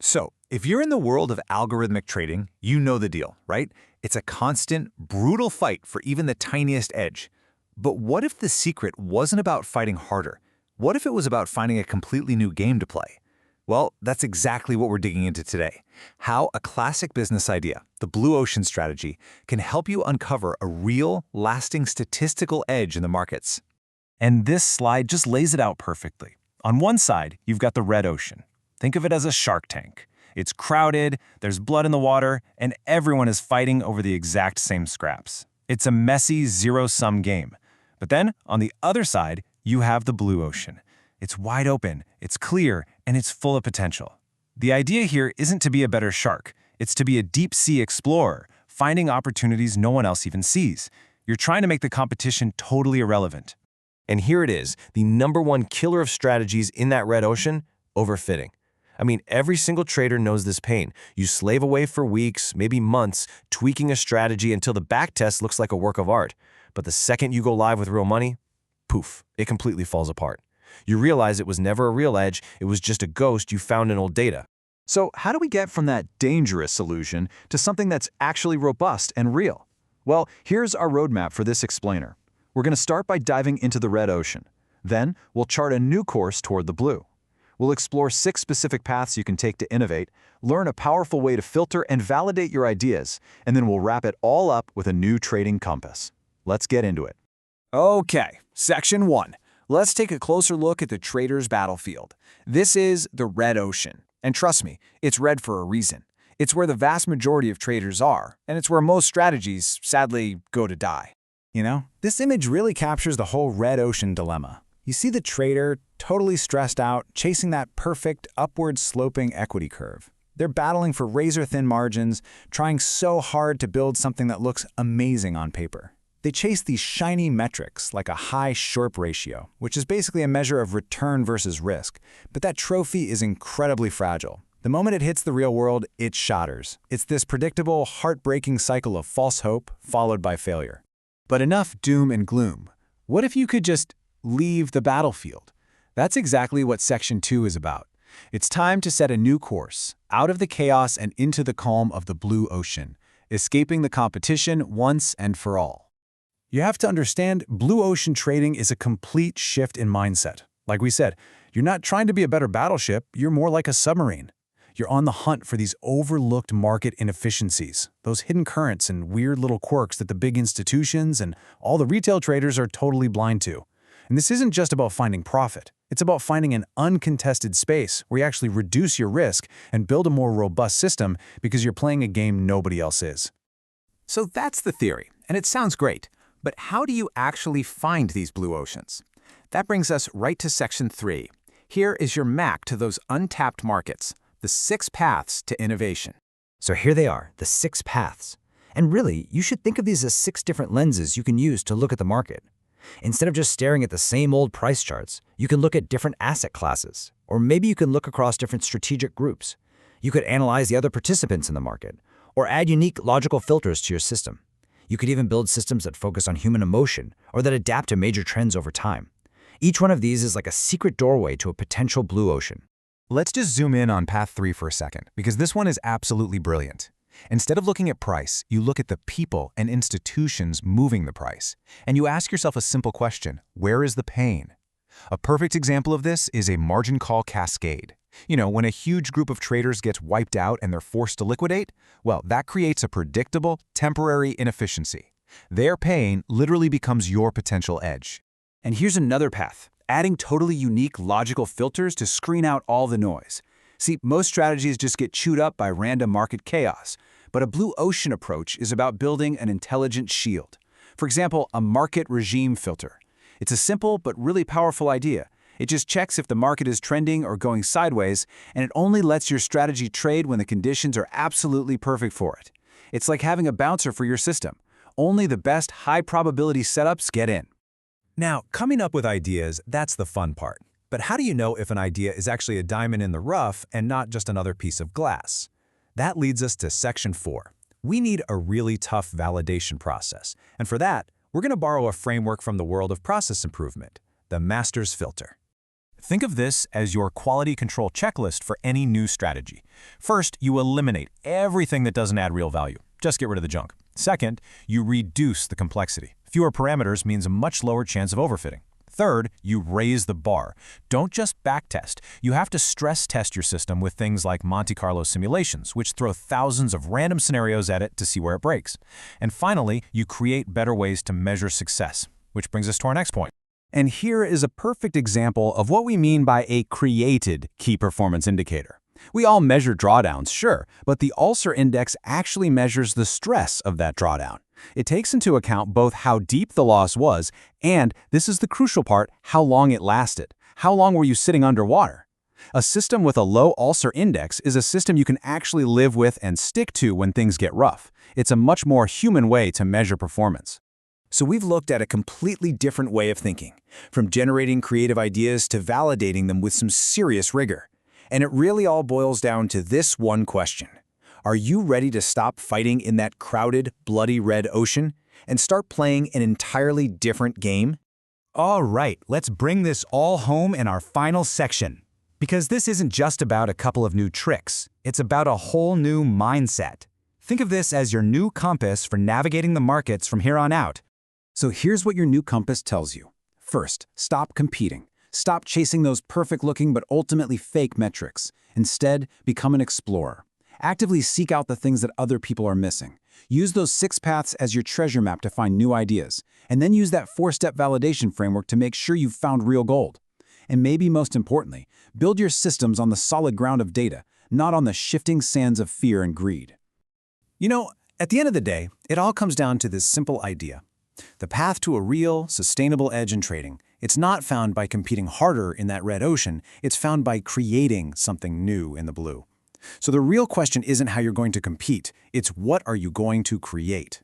So, if you're in the world of algorithmic trading, you know the deal, right? It's a constant, brutal fight for even the tiniest edge. But what if the secret wasn't about fighting harder? What if it was about finding a completely new game to play? Well, that's exactly what we're digging into today. How a classic business idea, the blue ocean strategy, can help you uncover a real, lasting statistical edge in the markets. And this slide just lays it out perfectly. On one side, you've got the red ocean. Think of it as a shark tank. It's crowded, there's blood in the water, and everyone is fighting over the exact same scraps. It's a messy, zero-sum game. But then, on the other side, you have the blue ocean. It's wide open, it's clear, and it's full of potential. The idea here isn't to be a better shark. It's to be a deep-sea explorer, finding opportunities no one else even sees. You're trying to make the competition totally irrelevant. And here it is, the #1 killer of strategies in that red ocean: overfitting. I mean, every single trader knows this pain. You slave away for weeks, maybe months, tweaking a strategy until the backtest looks like a work of art. But the second you go live with real money, poof, it completely falls apart. You realize it was never a real edge, it was just a ghost you found in old data. So how do we get from that dangerous solution to something that's actually robust and real? Well, here's our roadmap for this explainer. We're going to start by diving into the red ocean. Then, we'll chart a new course toward the blue. We'll explore 6 specific paths you can take to innovate, learn a powerful way to filter and validate your ideas, and then we'll wrap it all up with a new trading compass. Let's get into it. Okay, Section 1. Let's take a closer look at the trader's battlefield. This is the red ocean. And trust me, it's red for a reason. It's where the vast majority of traders are, and it's where most strategies, sadly, go to die. You know, this image really captures the whole red ocean dilemma. You see the trader, totally stressed out, chasing that perfect, upward-sloping equity curve. They're battling for razor-thin margins, trying so hard to build something that looks amazing on paper. They chase these shiny metrics, like a high Sharpe ratio, which is basically a measure of return versus risk. But that trophy is incredibly fragile. The moment it hits the real world, it shatters. It's this predictable, heartbreaking cycle of false hope, followed by failure. But enough doom and gloom. What if you could just leave the battlefield? That's exactly what Section 2 is about. It's time to set a new course, out of the chaos and into the calm of the blue ocean, escaping the competition once and for all. You have to understand, blue ocean trading is a complete shift in mindset. Like we said, you're not trying to be a better battleship, you're more like a submarine. You're on the hunt for these overlooked market inefficiencies, those hidden currents and weird little quirks that the big institutions and all the retail traders are totally blind to. And this isn't just about finding profit. It's about finding an uncontested space where you actually reduce your risk and build a more robust system because you're playing a game nobody else is. So that's the theory, and it sounds great. But how do you actually find these blue oceans? That brings us right to Section 3. Here is your map to those untapped markets, the 6 paths to innovation. So here they are, the 6 paths. And really, you should think of these as 6 different lenses you can use to look at the market. Instead of just staring at the same old price charts, you can look at different asset classes, or maybe you can look across different strategic groups. You could analyze the other participants in the market, or add unique logical filters to your system. You could even build systems that focus on human emotion, or that adapt to major trends over time. Each one of these is like a secret doorway to a potential blue ocean. Let's just zoom in on Path 3 for a second, because this one is absolutely brilliant. Instead of looking at price, you look at the people and institutions moving the price. And you ask yourself a simple question: where is the pain? A perfect example of this is a margin call cascade. You know, when a huge group of traders gets wiped out and they're forced to liquidate, well, that creates a predictable, temporary inefficiency. Their pain literally becomes your potential edge. And here's another path: adding totally unique logical filters to screen out all the noise. See, most strategies just get chewed up by random market chaos, but a blue ocean approach is about building an intelligent shield. For example, a market regime filter. It's a simple but really powerful idea. It just checks if the market is trending or going sideways, and it only lets your strategy trade when the conditions are absolutely perfect for it. It's like having a bouncer for your system. Only the best high-probability setups get in. Now, coming up with ideas, that's the fun part. But how do you know if an idea is actually a diamond in the rough and not just another piece of glass? That leads us to Section 4. We need a really tough validation process. And for that, we're going to borrow a framework from the world of process improvement, the master's filter. Think of this as your quality control checklist for any new strategy. First, you eliminate everything that doesn't add real value. Just get rid of the junk. Second, you reduce the complexity. Fewer parameters means a much lower chance of overfitting. Third, you raise the bar. Don't just backtest. You have to stress test your system with things like Monte Carlo simulations, which throw thousands of random scenarios at it to see where it breaks. And finally, you create better ways to measure success, which brings us to our next point. And here is a perfect example of what we mean by a created key performance indicator. We all measure drawdowns, sure, but the Ulcer Index actually measures the stress of that drawdown. It takes into account both how deep the loss was and, this is the crucial part, how long it lasted. How long were you sitting underwater? A system with a low Ulcer Index is a system you can actually live with and stick to when things get rough. It's a much more human way to measure performance. So we've looked at a completely different way of thinking, from generating creative ideas to validating them with some serious rigor. And it really all boils down to this one question. Are you ready to stop fighting in that crowded, bloody red ocean and start playing an entirely different game? All right, let's bring this all home in our final section. Because this isn't just about a couple of new tricks, it's about a whole new mindset. Think of this as your new compass for navigating the markets from here on out. So here's what your new compass tells you. First, stop competing. Stop chasing those perfect-looking but ultimately fake metrics. Instead, become an explorer. Actively seek out the things that other people are missing. Use those 6 paths as your treasure map to find new ideas, and then use that 4-step validation framework to make sure you've found real gold. And maybe most importantly, build your systems on the solid ground of data, not on the shifting sands of fear and greed. You know, at the end of the day, it all comes down to this simple idea. The path to a real, sustainable edge in trading, it's not found by competing harder in that red ocean, it's found by creating something new in the blue. So the real question isn't how you're going to compete, it's what are you going to create.